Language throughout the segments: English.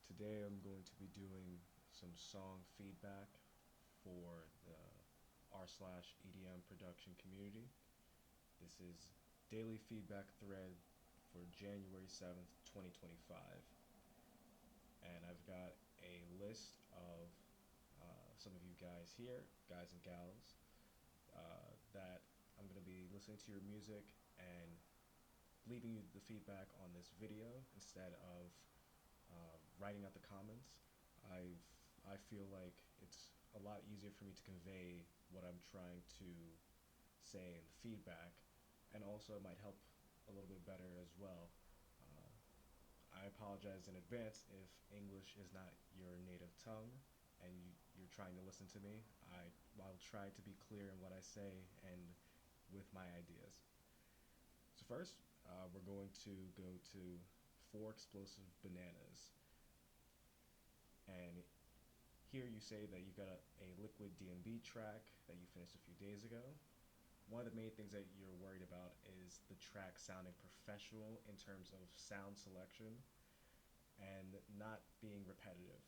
Today I'm going to be doing some song feedback for the r/EDM production community. This is daily feedback thread for January 7th, 2025. And I've got a list of some of you guys here, guys and gals, that I'm going to be listening to your music and leaving you the feedback on this video instead of writing out the comments. I feel like it's a lot easier for me to convey what I'm trying to say in the feedback, and also it might help a little bit better as well. I apologize in advance if English is not your native tongue and you're trying to listen to me. I'll try to be clear in what I say and with my ideas. So first, we're going to go to FourExplosiveBananas. And here you say that you got a liquid D&B track that you finished a few days ago. One of the main things that you're worried about is the track sounding professional in terms of sound selection and not being repetitive.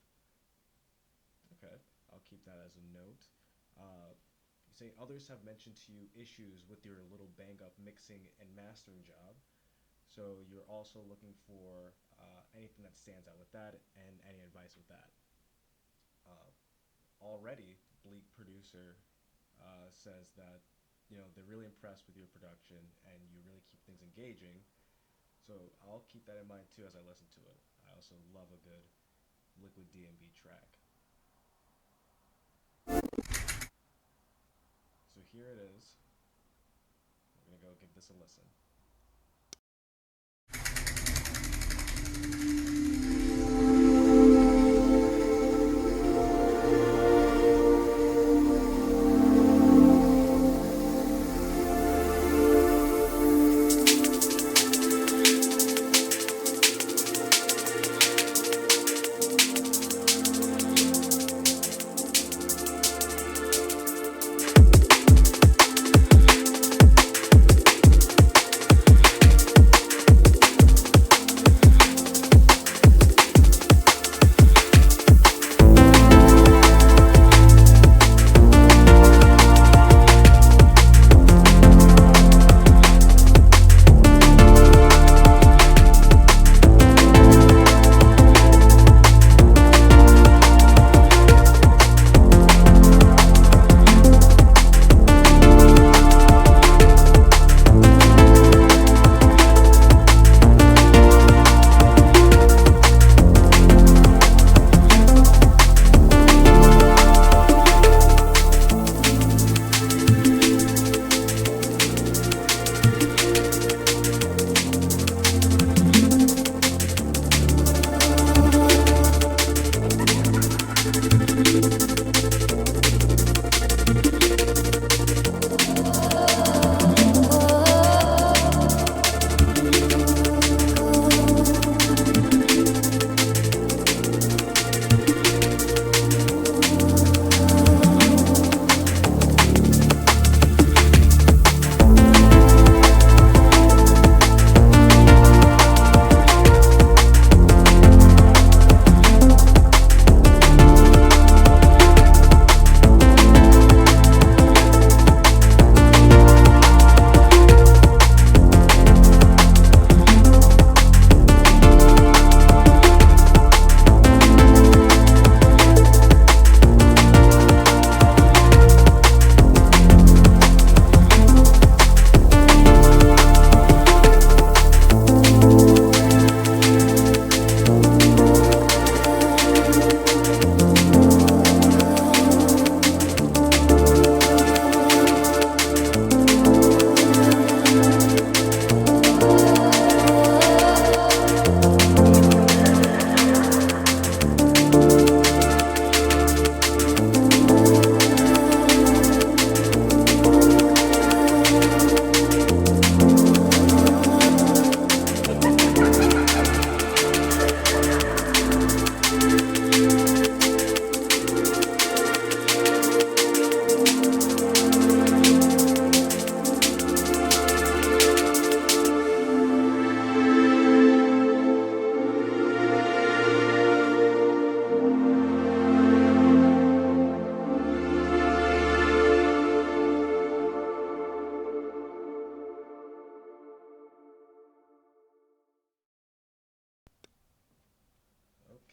Okay, I'll keep that as a note. You say others have mentioned to you issues with your little bang-up mixing and mastering job. So you're also looking for anything that stands out with that and any advice with that. Already, bleakproducer says that they're really impressed with your production and you really keep things engaging. So I'll keep that in mind too as I listen to it. I also love a good liquid D&B track. So here it is. We're gonna go give this a listen.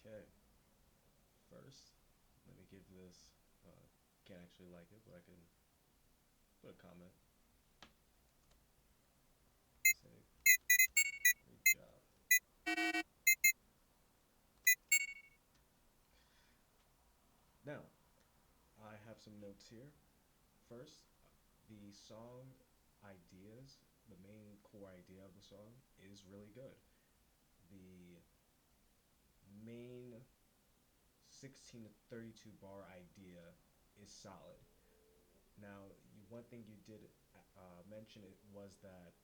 Okay, first, let me give this. Can't actually like it, but I can put a comment. Say, great job. Now, I have some notes here. First, the song ideas, the main core idea of the song is really good. The main 16 to 32 bar idea is solid. Now, one thing you did mention it was that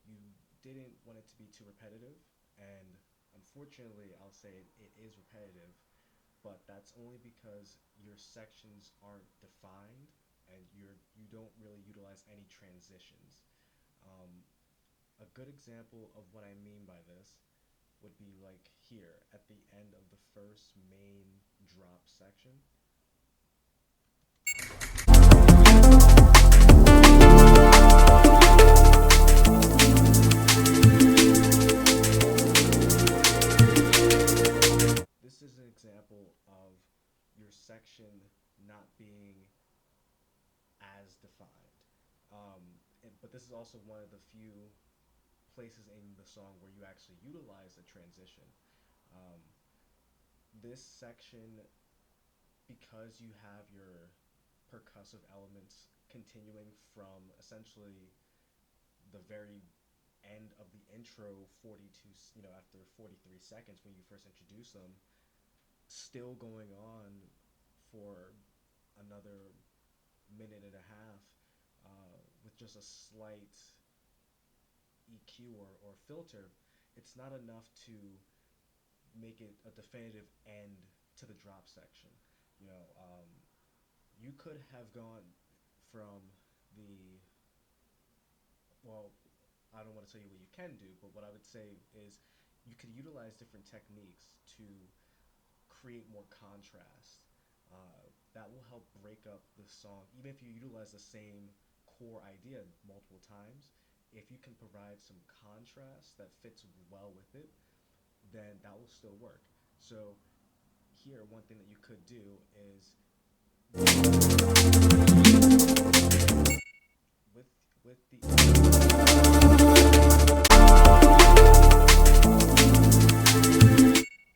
you didn't want it to be too repetitive, and unfortunately, I'll say it is repetitive, but that's only because your sections aren't defined and you don't really utilize any transitions. Um, a good example of what I mean by this would be like here at the end of the first main drop section. This is an example of your section not being as defined. But this is also one of the few places in the song where you actually utilize a transition. Um, this section, because you have your percussive elements continuing from essentially the very end of the intro 42, after 43 seconds when you first introduce them, still going on for another minute and a half with just a slight EQ or filter, it's not enough to make it a definitive end to the drop section. You know, you could have gone from the well, I don't want to tell you what you can do, but what I would say is you could utilize different techniques to create more contrast. That will help break up the song, even if you utilize the same core idea multiple times. If you can provide some contrast that fits well with it, then that will still work. So here, one thing that you could do is with with the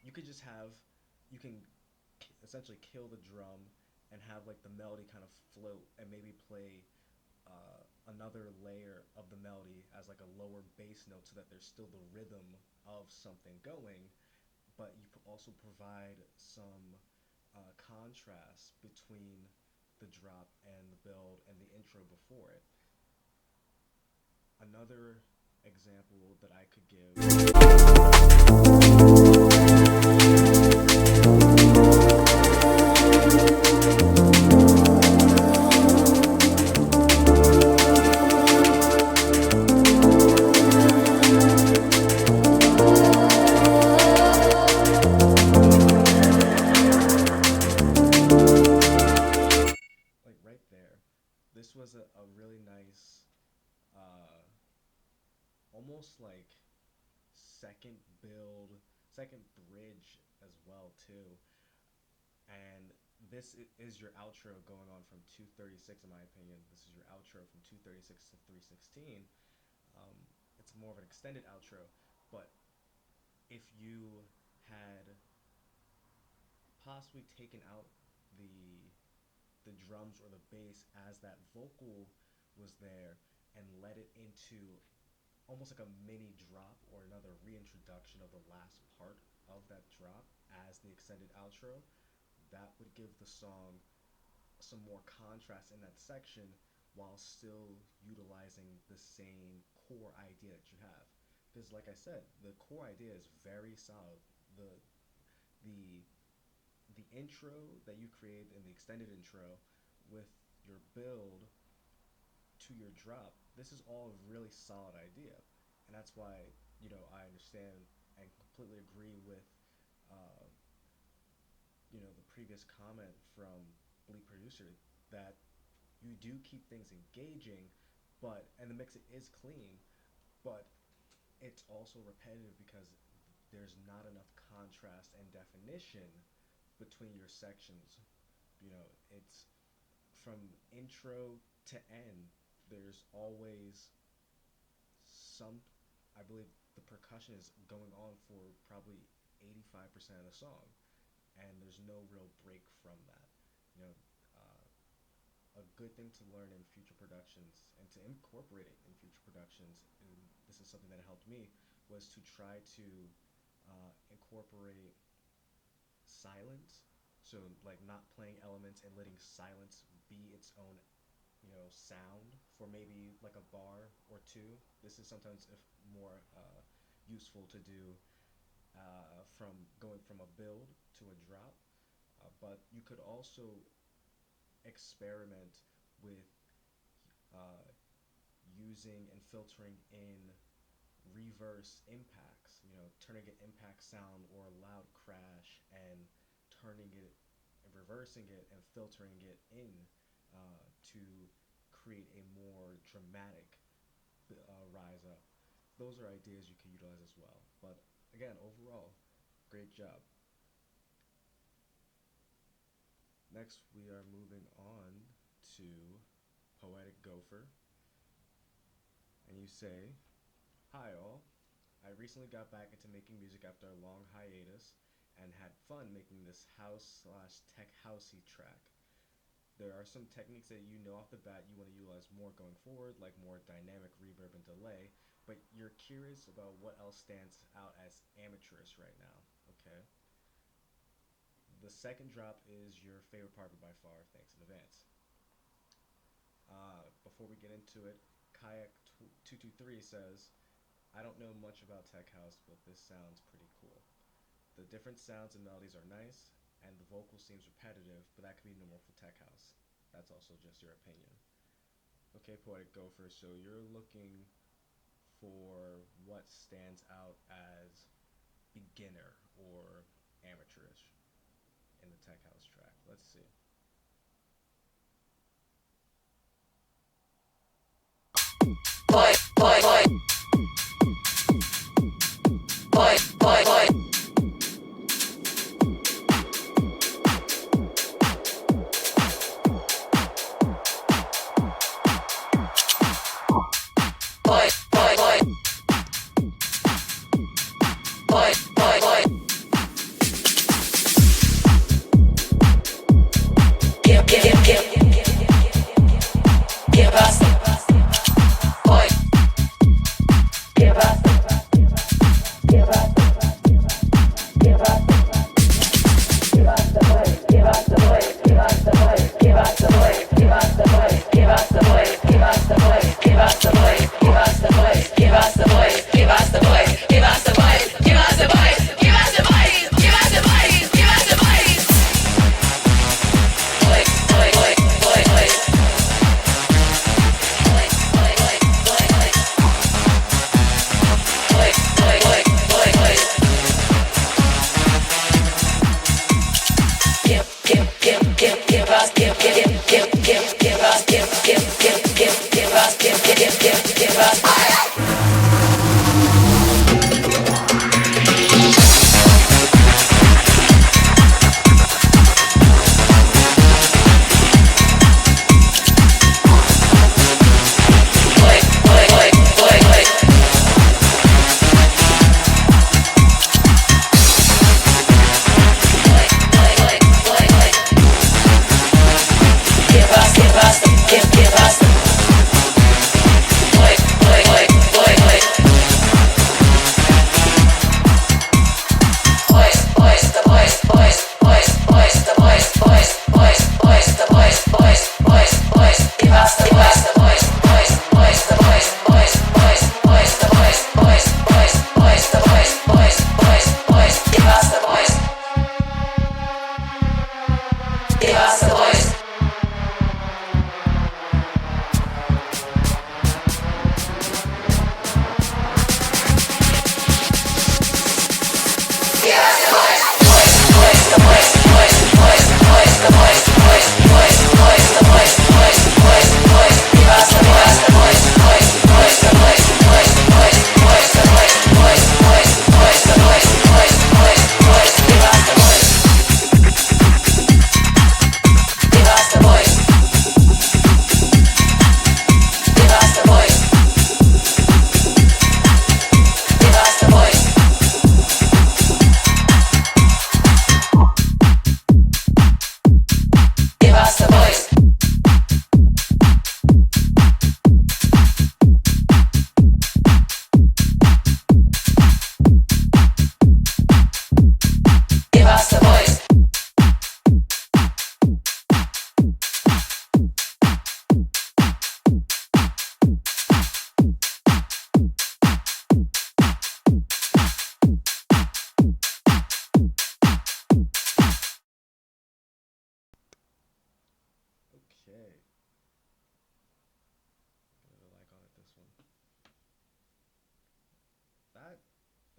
you could just have you can essentially kill the drum and have like the melody kind of float and maybe play another layer of the melody as like a lower bass note so that there's still the rhythm of something going, but you also provide some contrast between the drop and the build and the intro before it. Another example that I could give like right there. This was a really nice, uh, almost like second build, second bridge as well too. And this is your outro going on from 236 in my opinion. This is your outro from 236 to 316. Um, it's more of an extended outro, but if you had possibly taken out the the drums or the bass as that vocal was there and led it into almost like a mini drop or another reintroduction of the last part of that drop as the extended outro, that would give the song some more contrast in that section while still utilizing the same core idea that you have. Because, like I said, the core idea is very solid. The the the intro that you create in the extended intro with your build to your drop, this is all a really solid idea, and that's why I understand and completely agree with uh, the previous comment from Bleak Producer that you do keep things engaging, but and the mix is clean, but it's also repetitive because there's not enough contrast and definition between your sections. It's from intro to end. There's always some, I believe the percussion is going on for probably 85% of the song, and there's no real break from that. You know, a good thing to learn in future productions and to incorporate it in future productions, and this is something that helped me, was to try to incorporate silence. So like not playing elements and letting silence be its own, sound for maybe like a bar or two. This is sometimes if more useful to do from going from a build to a drop. But you could also experiment with uh, using and filtering in reverse impacts, turning an impact sound or a loud crash and turning it, reversing it and filtering it in to create a more dramatic rise up. Those are ideas you can utilize as well. But again, overall, great job. Next, we are moving on to PoeticGopher. And you say, "Hi all, I recently got back into making music after a long hiatus and had fun making this house slash tech housey track. There are some techniques that you know off the bat you want to utilize more going forward, like more dynamic reverb and delay, but you're curious about what else stands out as amateurish right now. Okay. The second drop is your favorite part by far. Thanks in advance." Before we get into it, Kayak223 says, "I don't know much about tech house, but this sounds pretty cool. The different sounds and melodies are nice, and the vocal seems repetitive, but that could be normal for tech house. That's also just your opinion." Okay, PoeticGopher, so you're looking for what stands out as beginner or amateurish in the tech house track. Let's see.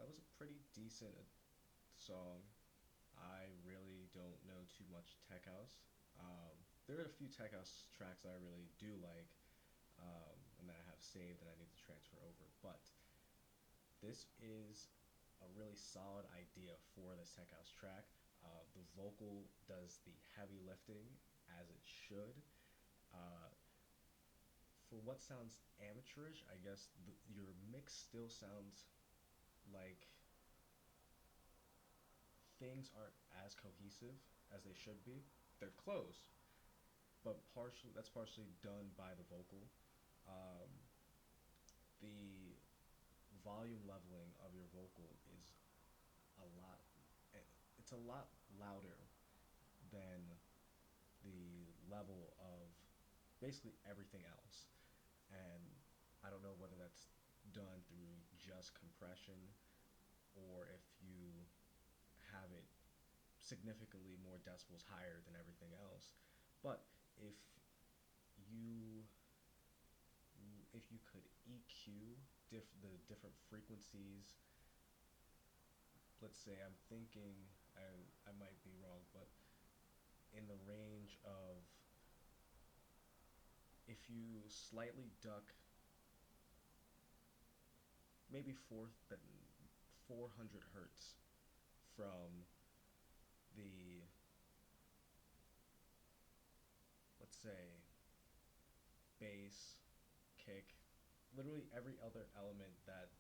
that was a pretty decent song. I really don't know too much tech house. There are a few tech house tracks that I really do like, and that I have saved and I need to transfer over. But this is a really solid idea for this tech house track. The vocal does the heavy lifting as it should. Uh, for what sounds amateurish, I guess your mix still sounds like things aren't as cohesive as they should be. They're close, but partially that's partially done by the vocal. Um, the volume leveling of your vocal is a lot. It's a lot louder than the level of basically everything else. And I don't know whether that's done through just compression or if you have it significantly more decibels higher than everything else. But if you if you could EQ the different frequencies, let's say I'm thinking, I, I might be wrong, but in the range of, if you slightly duck maybe 400 hertz from the, let's say, bass, kick, literally every other element that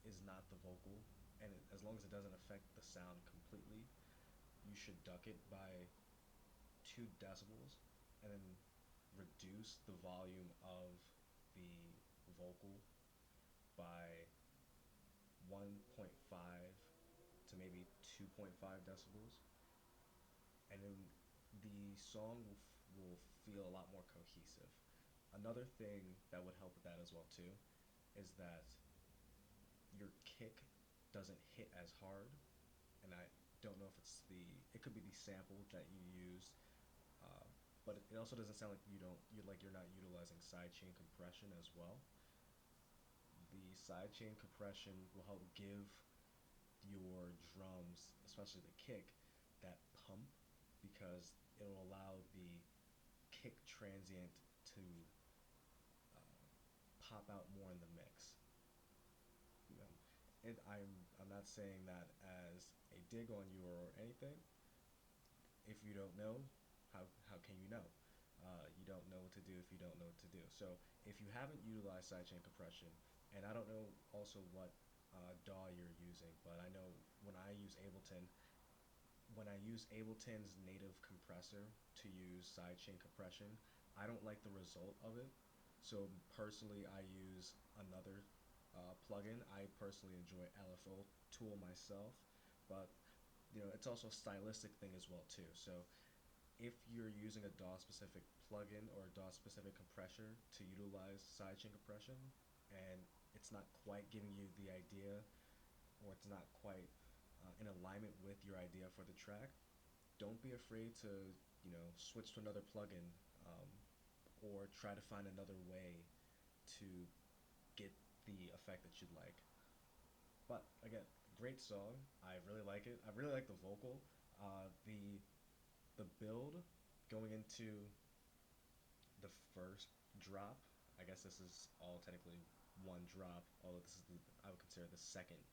is not the vocal, and as long as it doesn't affect the sound completely, you should duck it by 2 decibels, and then reduce the volume of the vocal by 1.5 to maybe 2.5 decibels, and then the song will feel a lot more cohesive. Another thing that would help with that as well too is that your kick doesn't hit as hard, and I don't know if it's it could be the sample that you used, uh, but it also doesn't sound like you're not utilizing sidechain compression as well. The sidechain compression will help give your drums, especially the kick, that pump, because it'll allow the kick transient to uh, pop out more in the mix. Um, I'm not saying that as a dig on you or anything. If you don't know, how can you know? You don't know what to do if you don't know what to do. So if you haven't utilized sidechain compression, and I don't know also what DAW you're using, but I know when I use Ableton, when I use Ableton's native compressor to use sidechain compression, I don't like the result of it. So personally, I use another plugin. I personally enjoy LFO Tool myself, but it's also a stylistic thing as well too. So if you're using a DAW specific plugin or a DAW specific compressor to utilize sidechain compression, and it's not quite giving you the idea, or it's not quite in alignment with your idea for the track, don't be afraid to switch to another plugin, um, or try to find another way to get the effect that you'd like. But again, great song. I really like it. I really like the vocal. The build going into the first drop. I guess this is all technically one drop, although this is I would consider the second,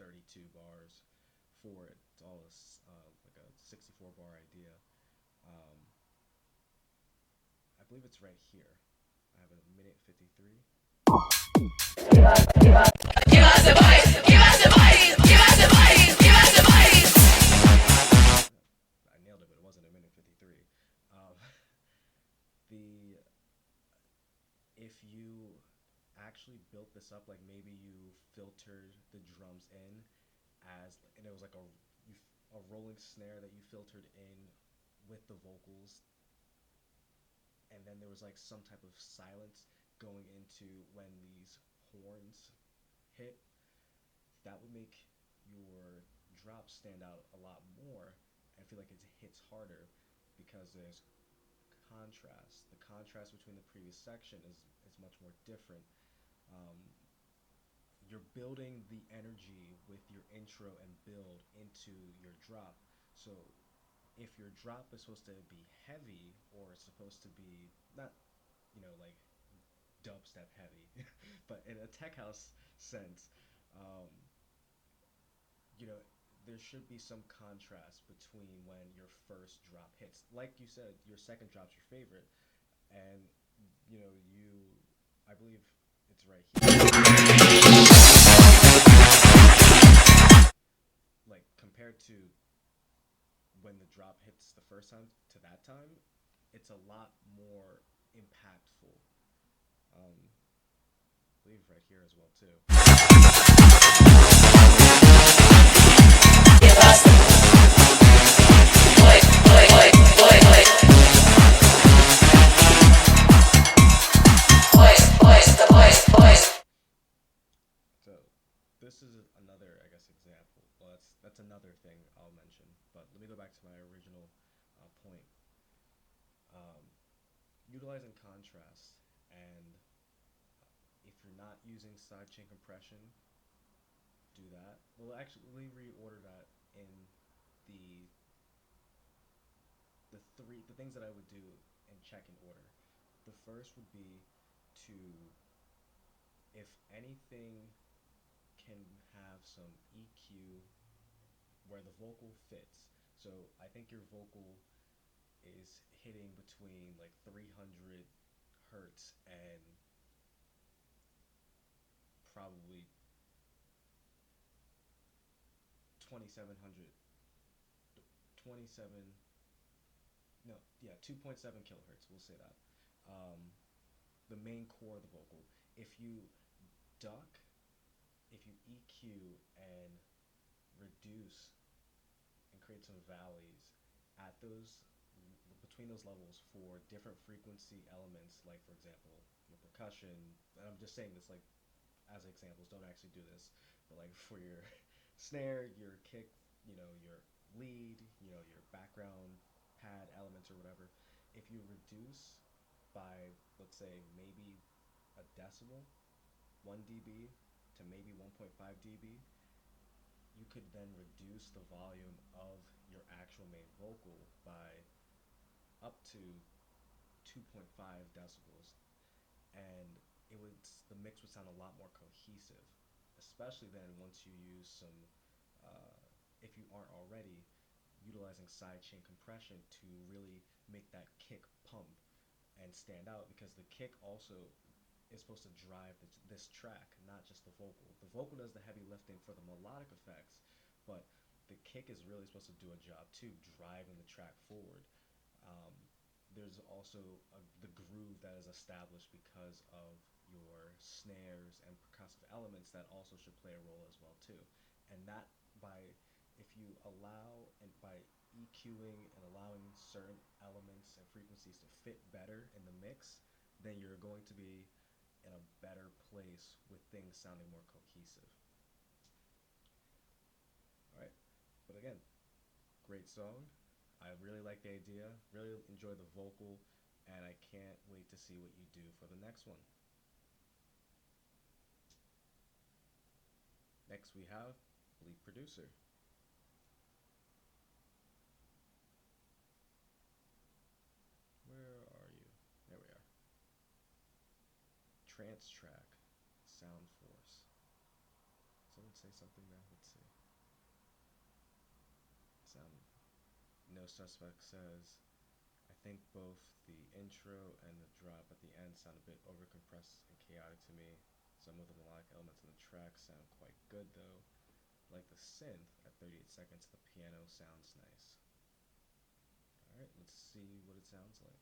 32 bars for it. It's all like a 64 bar idea. Um, I believe it's right here. I have a minute 53. I nailed it, but it wasn't a minute 53. Um, the If you actually built this up, like maybe you filtered the drums in and it was like a rolling snare that you filtered in with the vocals, and then there was like some type of silence going into when these horns hit, that would make your drop stand out a lot more. I feel like it hits harder because there's contrast. The contrast between the previous section is much more different. Um, you're building the energy with your intro and build into your drop. So if your drop is supposed to be heavy or it's supposed to be not, like dubstep heavy, but in a tech house sense, um, you know, there should be some contrast between when your first drop hits. Like you said, your second drop's your favorite, and I believe it's right here. Like compared to when the drop hits the first time to that time, it's a lot more impactful. I believe right here as well too. So this is another, I guess, example. Well, that's another thing I'll mention. But let me go back to my original point. Utilizing contrast, and if you're not using sidechain compression, do that. Well, actually, let me reorder that in the the things that I would do in check in order. The first would be to, if anything, can have some EQ where the vocal fits. So I think your vocal is hitting between like 300 hertz and probably 2700 27 no yeah 2.7 kilohertz, we'll say that. The main core of the vocal. If you duck, if you EQ and reduce and create some valleys at those between those levels for different frequency elements, like for example the percussion, and I'm just saying this like as examples, don't actually do this, but like for your snare, your kick, your lead, your background pad elements or whatever, if you reduce by, let's say, maybe a decibel, 1 dB to maybe 1.5 dB, you could then reduce the volume of your actual main vocal by up to 2.5 decibels, and the mix would sound a lot more cohesive, especially then once you use some, if you aren't already, utilizing sidechain compression to really make that kick pump and stand out, because the kick also is supposed to drive this track, not just the vocal. The vocal does the heavy lifting for the melodic effects, but the kick is really supposed to do a job too, driving the track forward. There's also the groove that is established because of your snares and percussive elements that also should play a role as well too. And that if you allow, and by EQing and allowing certain elements and frequencies to fit better in the mix, then you're going to be in a better place with things sounding more cohesive. Alright, but again, great song. I really like the idea, really enjoy the vocal, and I can't wait to see what you do for the next one. Next we have bleakproducer. Where are you? There we are. Trance track, sound force. Someone say something now? Let's see. No Suspect says, I think both the intro and the drop at the end sound a bit overcompressed and chaotic to me. Some of the melodic elements in the track sound quite good though. Like the synth at 38 seconds, the piano sounds nice. Alright, let's see what it sounds like.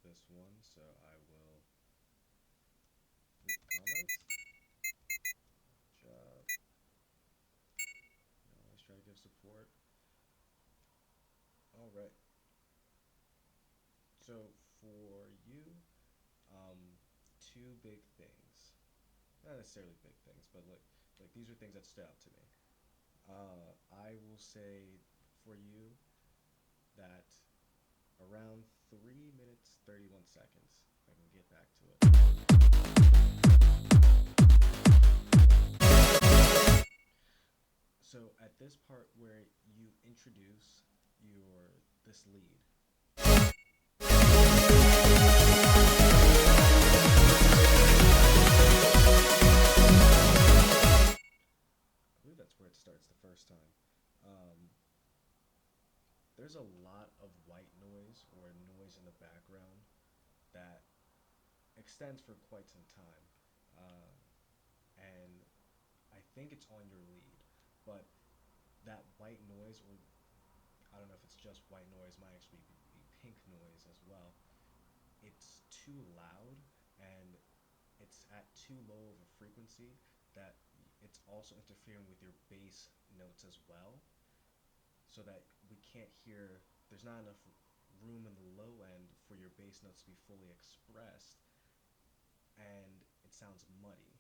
this one, so I will leave comments. Good job. I always try to give support. All right. So for you, um, two big things. Not necessarily big things, but like these are things that stood out to me. I will say for you that around 3 minutes 31 seconds, if I can get back to it. So at this part where you introduce your this lead, I believe that's where it starts the first time. Um, there's a lot of white noise or noise in the background that extends for quite some time. Uh, and I think it's on your lead, but that white noise, or I don't know if it's just white noise, might actually be pink noise as well. It's too loud and it's at too low of a frequency that it's also interfering with your bass notes as well, so that we can't hear. There's not enough room in the low end for your bass notes to be fully expressed, and it sounds muddy.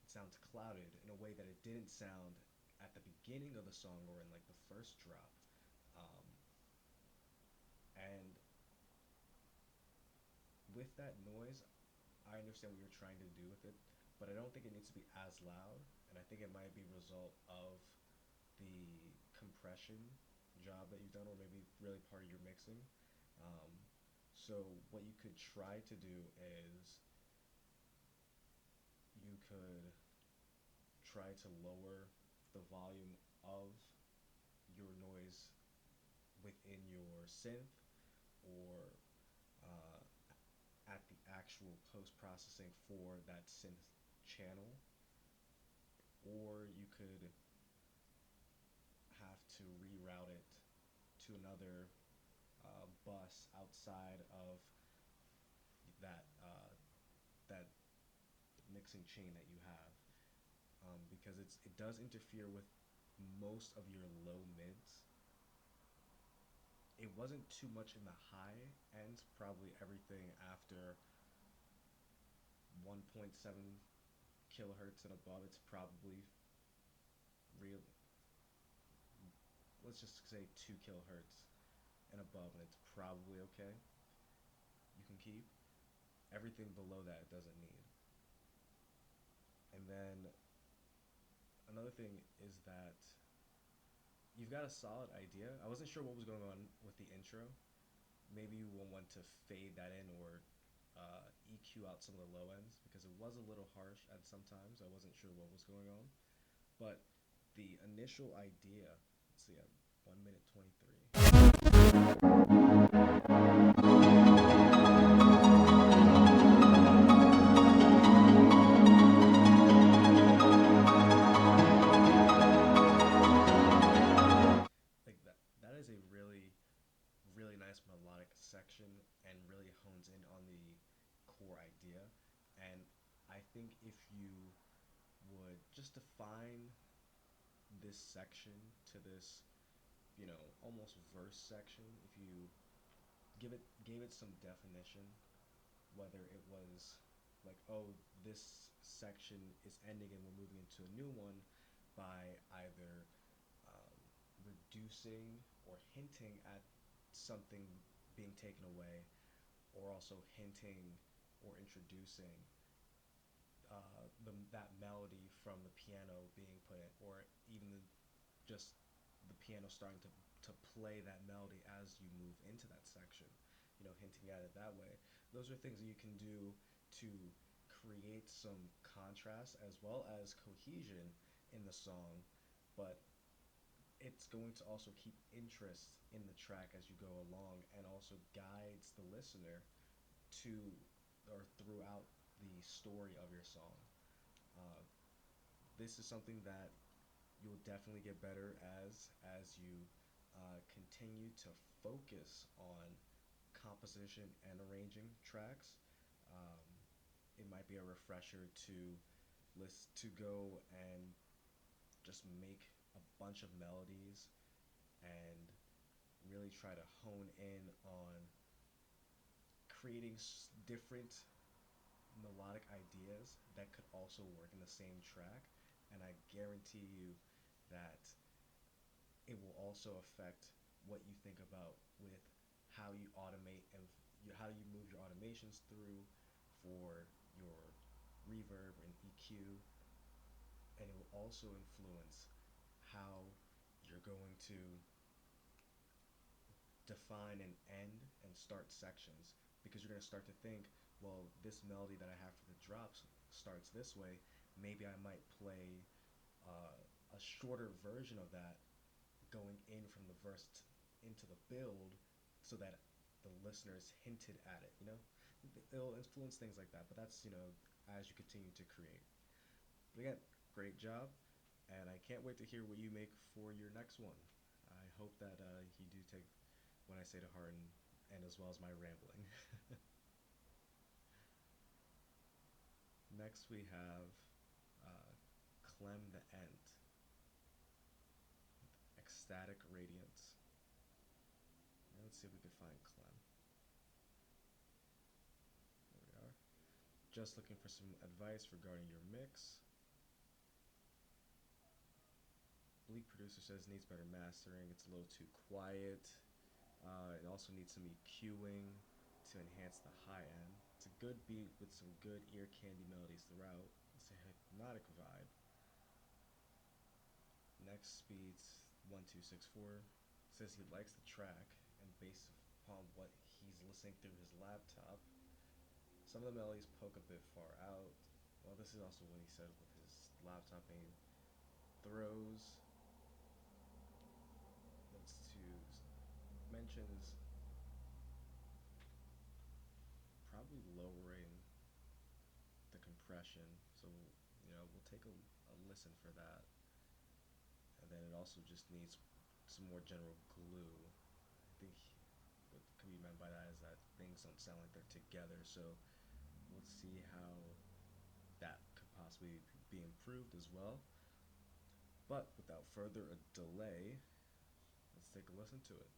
It sounds clouded in a way that it didn't sound at the beginning of the song or in like the first drop. Um, and with that noise, I understand what you're trying to do with it, but I don't think it needs to be as loud. And I think it might be a result of the compression job that you've done, or maybe really part of your mixing. Um, so what you could try to do is you could try to lower the volume of your noise within your synth, or uh, at the actual post processing for that synth channel, or you could have to reroute it to another bus outside of that mixing chain that you have, because it does interfere with most of your low mids. It wasn't too much in the high ends, probably everything after 1.7 kilohertz and above. It's probably real. Let's just say 2 kilohertz and above, and it's probably okay. You can keep everything below that. It doesn't need. And then another thing is that you've got a solid idea. I wasn't sure what was going on with the intro. Maybe you will want to fade that in, or EQ out some of the low ends, because it was a little harsh at some times. I wasn't sure what was going on. But the initial idea, let's see, at 1 minute 23. Like that is a really nice melodic section and really hones in on the core idea. And I think if you would just define this section to this, almost verse section, if you gave it some definition, whether it was like, oh, this section is ending and we're moving into a new one, by either um, reducing or hinting at something being taken away, or also hinting or introducing that melody from the piano being put in, or even just the piano starting to play that melody as you move into that section, hinting at it that way. Those are things that you can do to create some contrast as well as cohesion in the song, but it's going to also keep interest in the track as you go along, and also guides the listener to or throughout the story of your song. Uh, this is something that you'll definitely get better as you continue to focus on composition and arranging tracks, um, it might be a refresher to go and just make a bunch of melodies and really try to hone in on creating different melodic ideas that could also work in the same track. And I guarantee you that it will also affect what you think about with how you automate and how you move your automations through for your reverb and EQ, and it will also influence how you're going to define an end and start sections, because you're going to start to think, well, this melody that I have for the drops starts this way. Maybe I might play a shorter version of that going in from the verse into the build so that the listeners hinted at it, you know? It'll influence things like that, but that's, as you continue to create. But again, great job, and I can't wait to hear what you make for your next one. I hope that you do take what I say to heart, and as well as my rambling. Next we have uh, ClemTheEnt, Ecstatic Radiance. Let's see if we can find Clem. There we are. Just looking for some advice regarding your mix. Bleakproducer says needs better mastering. It's a little too quiet. It also needs some EQing to enhance the high end. It's a good beat with some good ear candy melodies throughout. It's a hypnotic vibe. Next beats 1264 says he likes the track, and based upon what he's listening through his laptop, some of the melodies poke a bit far out. Well, this is also what he said with his laptop being throws. Let's to mentions probably lowering the compression, so we'll take a listen for that. And then it also just needs some more general glue. I think what can be meant by that is that things don't sound like they're together, so let's see how that could possibly be improved as well. But without further delay, let's take a listen to it.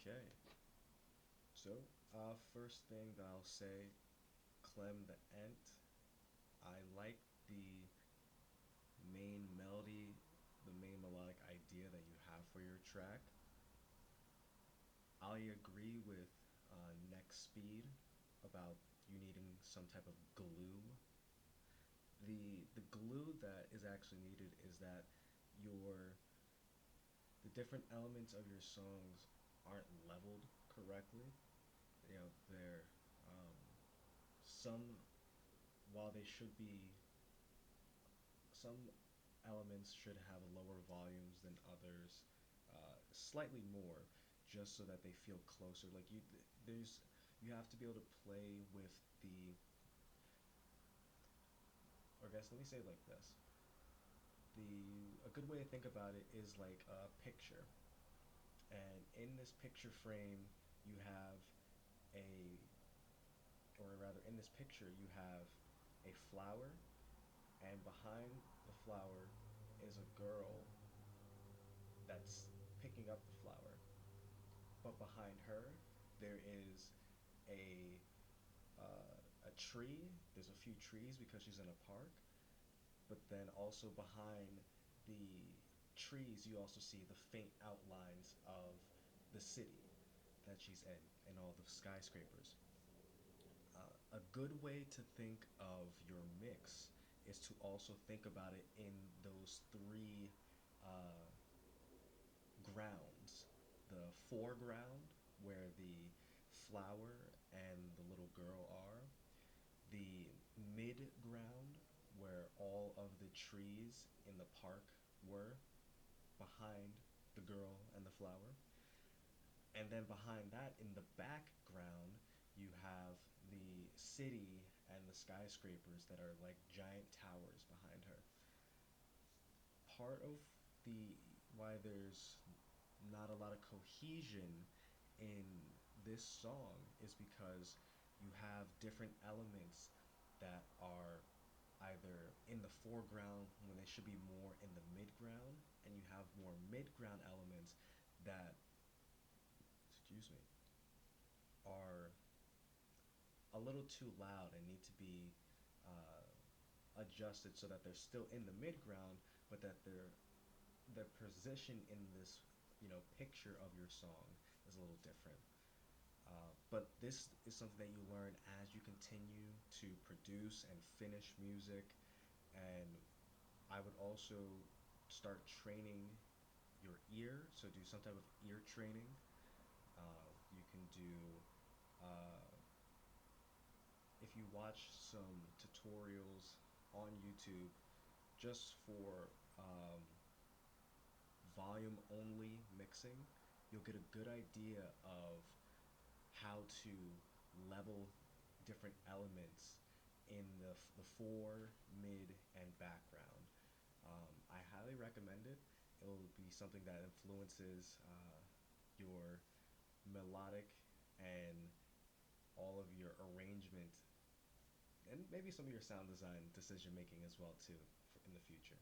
Okay. So, first thing that I'll say, ClemTheEnt. I like the main melody, the main melodic idea that you have for your track. I agree with next speed about you needing some type of glue. The glue that is actually needed is that your the different elements of your songs aren't leveled correctly. You know, they're some while they should be some elements should have lower volumes than others, slightly more, just so that they feel closer. Like you have to be able to play with the, or I guess let me say it like this. A good way to think about it is like a picture, and in this picture frame, you have a, or rather, in this picture, you have a flower, and behind the flower is a girl that's picking up the flower. But behind her, there is a a tree. There's a few trees because she's in a park. But then also behind the trees, you also see the faint outlines of the city that she's in and all the skyscrapers. A good way to think of your mix is to also think about it in those three uh, grounds: the foreground, where the flower and the little girl are; the mid ground, where all of the trees in the park were behind the girl and the flower; and then behind that, in the background, you have the city and the skyscrapers that are like giant towers behind her. Part of the why there's not a lot of cohesion in this song is because you have different elements that are either in the foreground when they should be more in the midground, and you have more midground elements that, excuse me, are a little too loud and need to be adjusted so that they're still in the midground, but that their position in this, picture of your song is a little different. But this is something that you learn as you continue to produce and finish music. And I would also start training your ear, so do some type of ear training. You can do, uh, if you watch some tutorials on YouTube just for volume only mixing, you'll get a good idea of how to level different elements in the fore, mid, and background. I highly recommend it. It will be something that influences your melodic and all of your arrangement, and maybe some of your sound design decision making as well too in the future.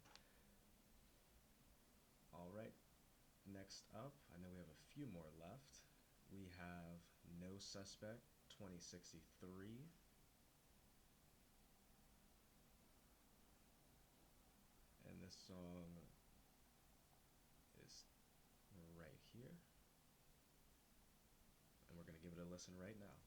All right, next up, I know we have a few more left. We have No Suspect 2063. And this song is right here. And we're going to give it a listen right now.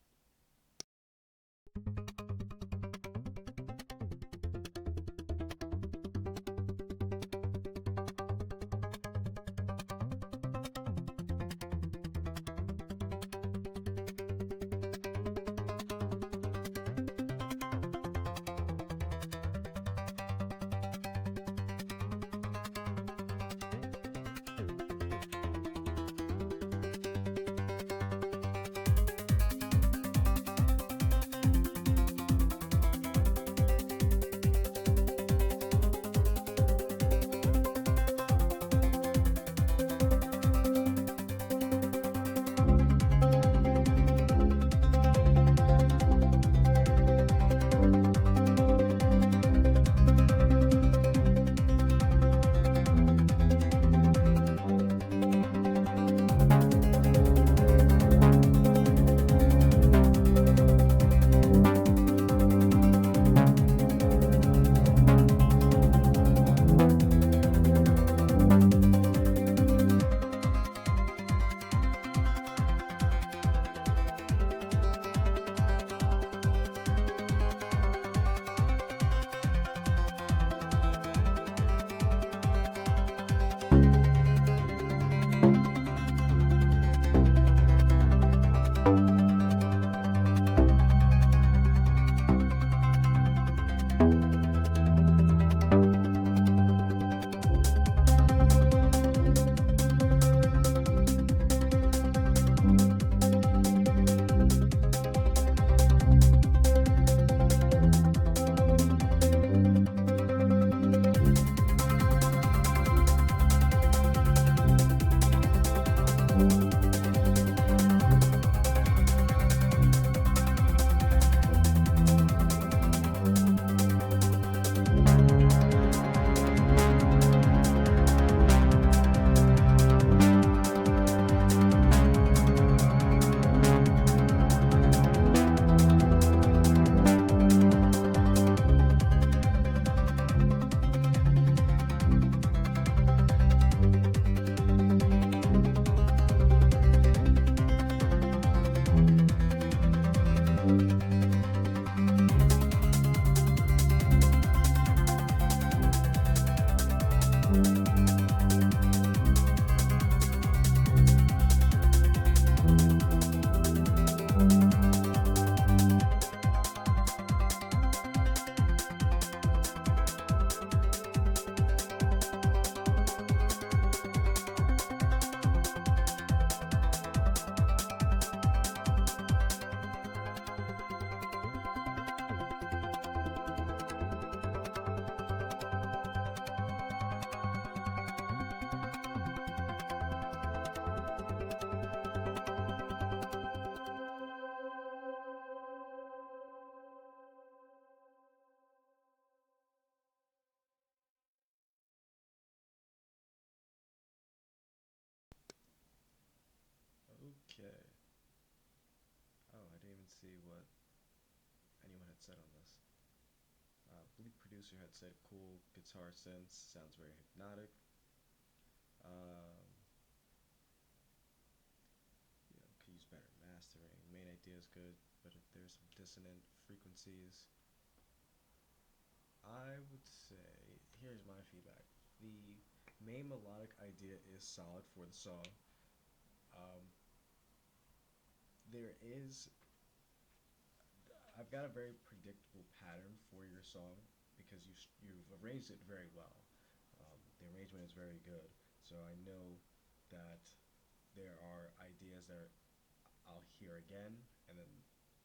Okay. Oh, I didn't even see what anyone had said on this. Bleakproducer had said cool guitar synths, sounds very hypnotic. Um, could use better mastering. Main idea is good, but if there's some dissonant frequencies, I would say, here's my feedback. The main melodic idea is solid for the song. Um, there is, I've got a very predictable pattern for your song because you've arranged it very well. The arrangement is very good, so I know that there are ideas that I'll hear again, and then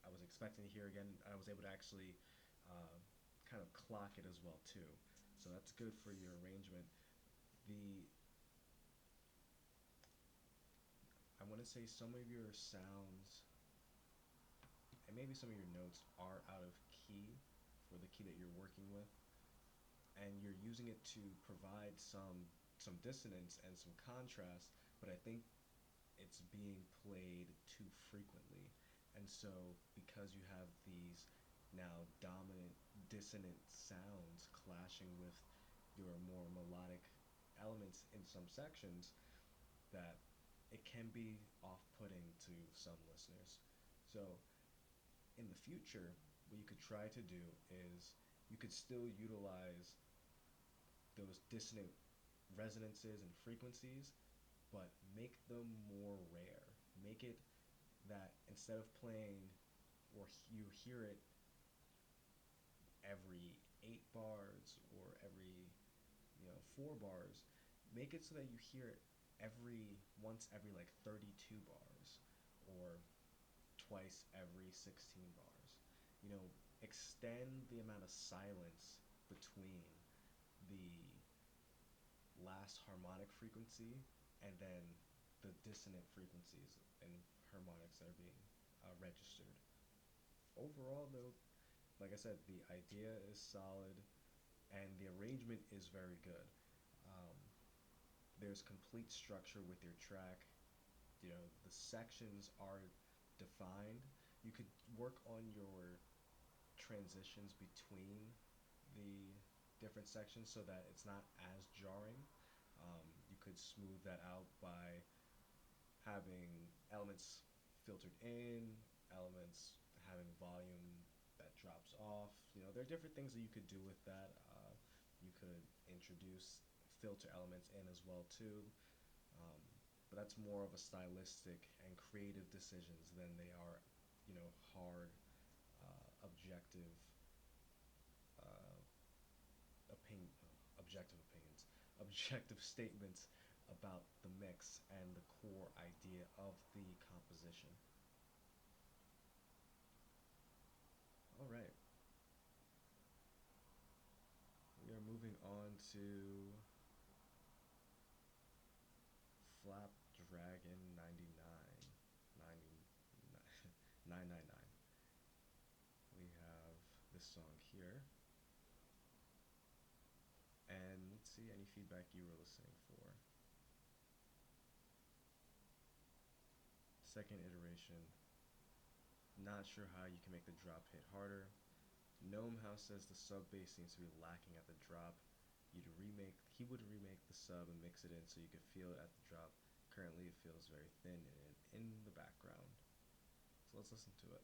I was expecting to hear again. I was able to actually kind of clock it as well too. So that's good for your arrangement. The I want to say some of your sounds and maybe some of your notes are out of key for the key that you're working with, and you're using it to provide some dissonance and some contrast, but I think it's being played too frequently. And so because you have these now dominant dissonant sounds clashing with your more melodic elements in some sections, that it can be off-putting to some listeners. So in the future, what you could try to do is you could still utilize those dissonant resonances and frequencies, but make them more rare. Make it that instead of playing, or you hear it every 8 bars or every 4 bars, make it so that you hear it once every like 32 bars or twice every 16 bars. Extend the amount of silence between the last harmonic frequency and then the dissonant frequencies and harmonics that are being registered. Overall, though, like I said, the idea is solid and the arrangement is very good. Um, there's complete structure with your track. The sections are defined. You could work on your transitions between the different sections so that it's not as jarring. You could smooth that out by having elements filtered in, elements having volume that drops off. There are different things that you could do with that. You could introduce filter elements in as well too. Um, but that's more of a stylistic and creative decisions than they are, hard, objective, uh, objective opinions, objective statements about the mix and the core idea of the composition. All right. We are moving on to Flapdragon 99. 999. We have this song here. And let's see any feedback you were listening for. Second iteration. Not sure how you can make the drop hit harder. Gnome House says the sub bass seems to be lacking at the drop. He would remake the sub and mix it in so you could feel it at the drop. Currently it feels very thin and in the background. So let's listen to it.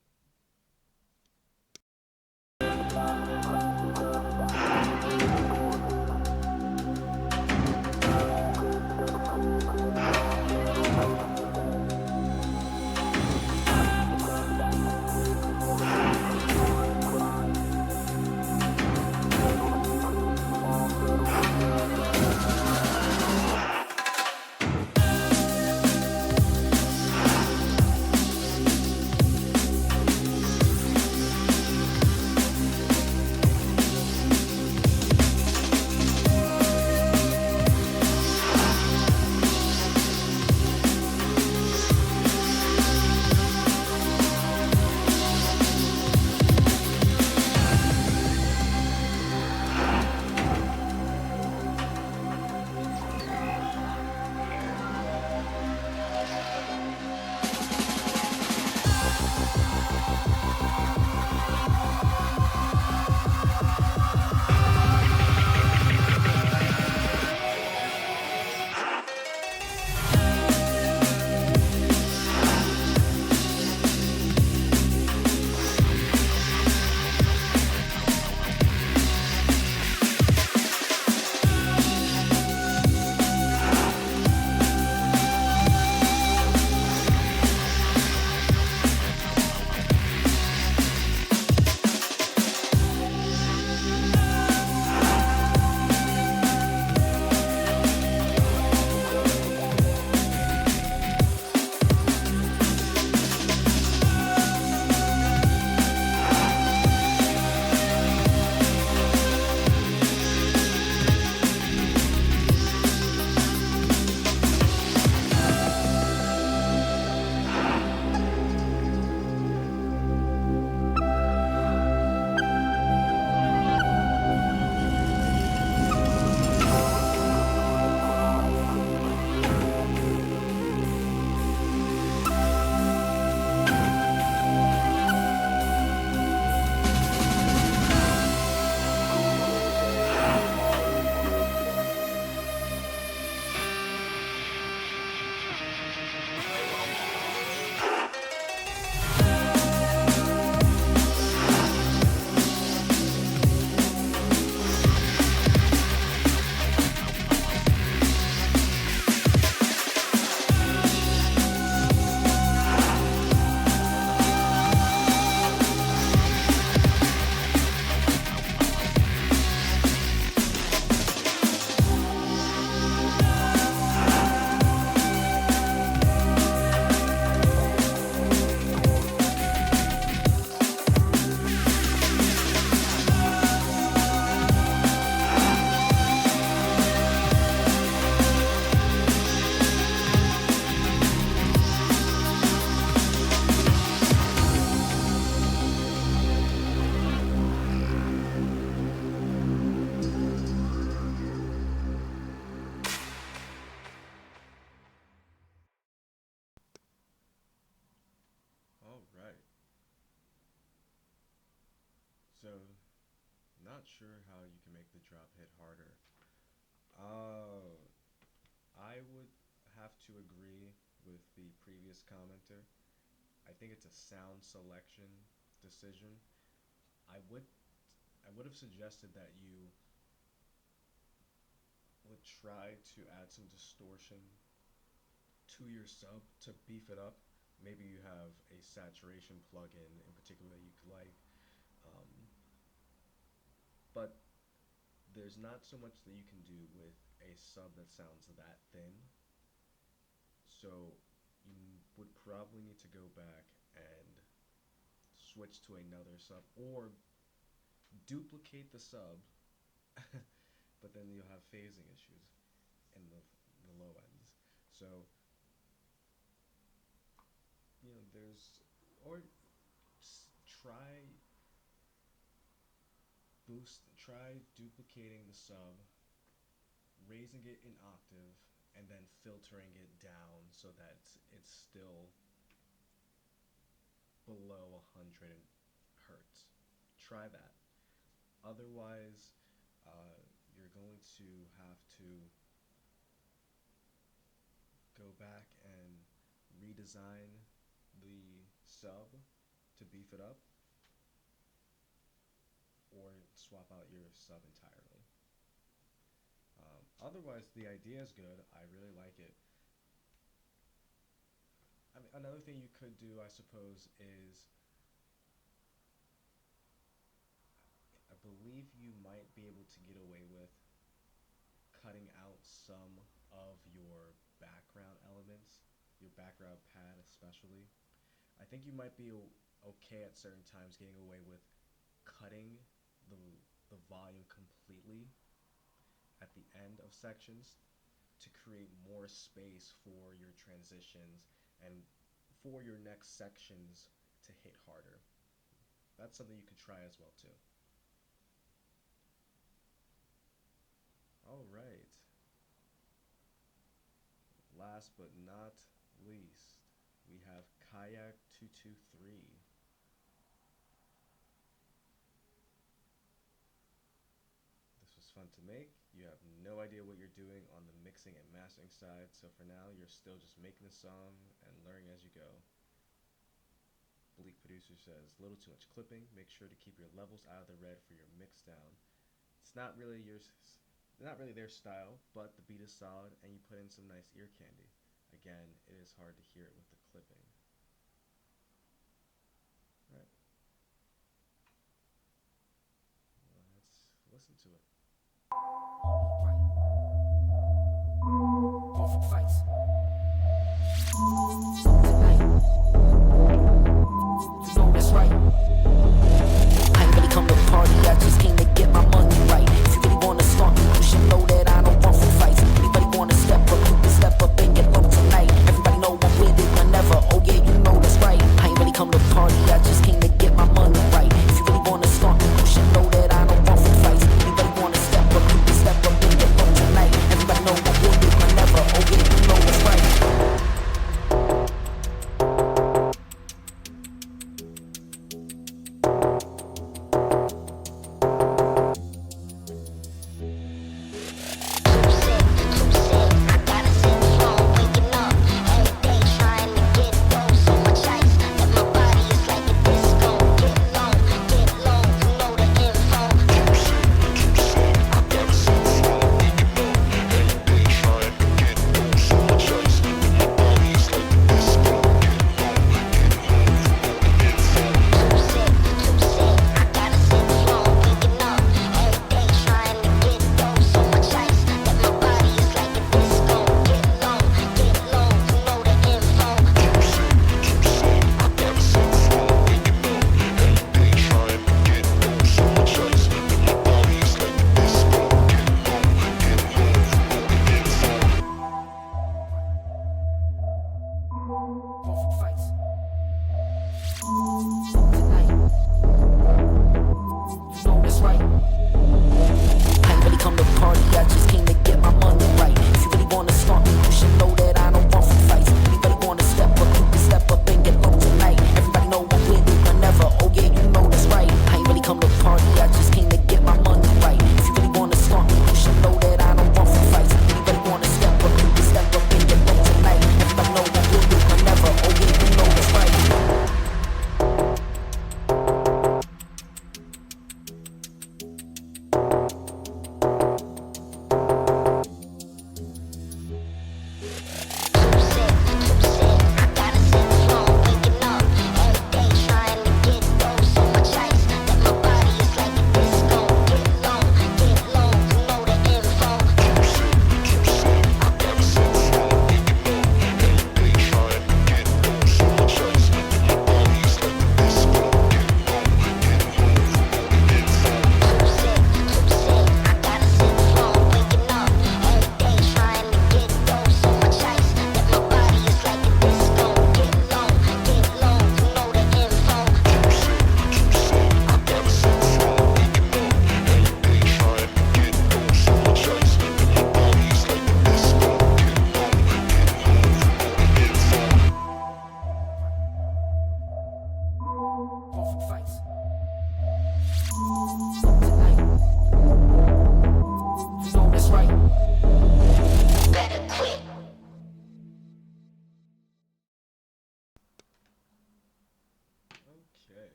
So, not sure how you can make the drop hit harder. I would have to agree with the previous commenter. I think it's a sound selection decision. I would I would have suggested that you would try to add some distortion to your sub to beef it up. Maybe you have a saturation plugin in particular that you could like, um, but there's not so much that you can do with a sub that sounds that thin. So you would probably need to go back and switch to another sub or duplicate the sub, but then you'll have phasing issues in the low ends. So there's or try try duplicating the sub, raising it in octave, and then filtering it down so that it's still below 100 hertz. Try that. Otherwise, you're going to have to go back and redesign the sub to beef it up, or swap out your sub entirely. Otherwise, the idea is good. I really like it. I mean, another thing you could do, I suppose, is I believe you might be able to get away with cutting out some of your background elements, your background pad especially. I think you might be okay at certain times getting away with cutting the volume completely at the end of sections to create more space for your transitions and for your next sections to hit harder. That's something you could try as well too. All right. Last but not least, we have Kayak 223. This was fun to make. You have no idea what you're doing on the mixing and mastering side, so for now you're still just making the song and learning as you go. Bleakproducer says, little too much clipping. Make sure to keep your levels out of the red for your mix down. It's not really their style, but the beat is solid and you put in some nice ear candy. Again, it is hard to hear it with the clipping. Right. Let's listen to it. Fights. That's right. I ain't really come to party, I just came to get my money right. If you really wanna start me, you should know that I don't run for fights. Anybody wanna step up, you can step up and get low tonight. Everybody know I'm with it whenever, oh yeah, you know that's right. I ain't really come to party, I just came to get my money right. If you really wanna start me, you should know that I don't run for fights. Anybody wanna step up, you can step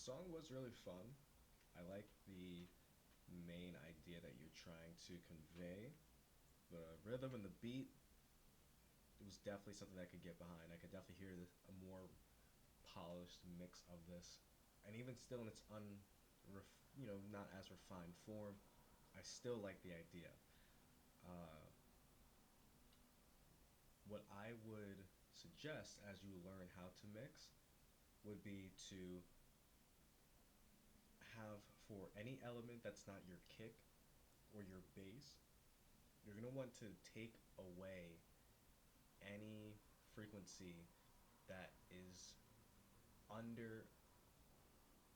song was really fun. I like the main idea that you're trying to convey. The rhythm and the beat, it was definitely something I could get behind. I could definitely hear a more polished mix of this, and even still in its not as refined form, I still like the idea. Uh, what I would suggest as you learn how to mix would be to have, for any element that's not your kick or your bass, you're going to want to take away any frequency that is under,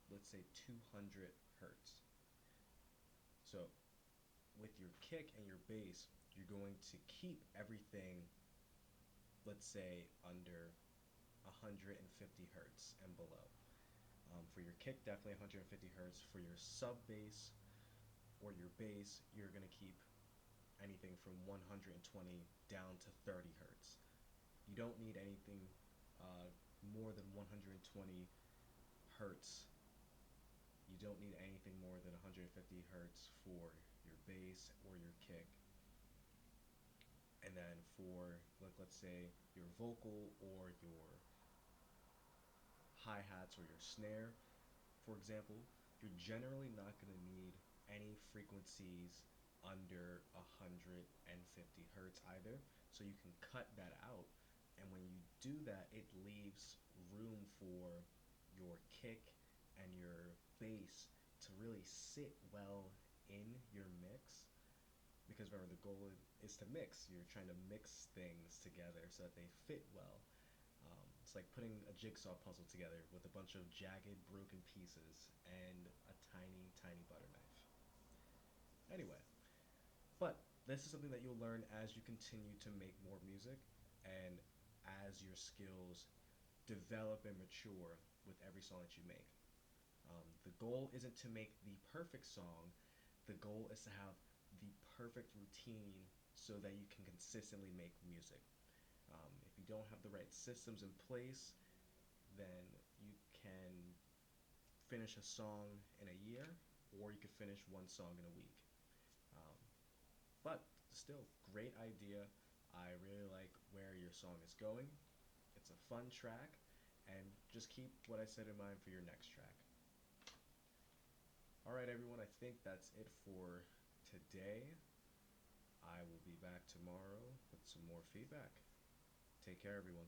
let's say, 200 hertz. So with your kick and your bass, you're going to keep everything, let's say, under 150 hertz and below. For your kick, definitely 150 hertz. For your sub bass or your bass, you're going to keep anything from 120 down to 30 hertz. You don't need anything more than 120 hertz. You don't need anything more than 150 hertz for your bass or your kick. And then for, let's say, your vocal or your hi-hats or your snare, for example, you're generally not going to need any frequencies under 150 hertz either, so you can cut that out. And when you do that, it leaves room for your kick and your bass to really sit well in your mix. Because remember, the goal is to mix. You're trying to mix things together so that they fit well. It's like putting a jigsaw puzzle together with a bunch of jagged, broken pieces and a tiny, tiny butter knife. Anyway, but this is something that you'll learn as you continue to make more music and as your skills develop and mature with every song that you make. The goal isn't to make the perfect song. The goal is to have the perfect routine so that you can consistently make music. If you don't have the right systems in place, then you can finish a song in a year, or you could finish one song in a week. Um, but still, great idea. I really like where your song is going. It's a fun track, and just keep what I said in mind for your next track. Alright everyone, I think that's it for today. I will be back tomorrow with some more feedback. Take care everyone.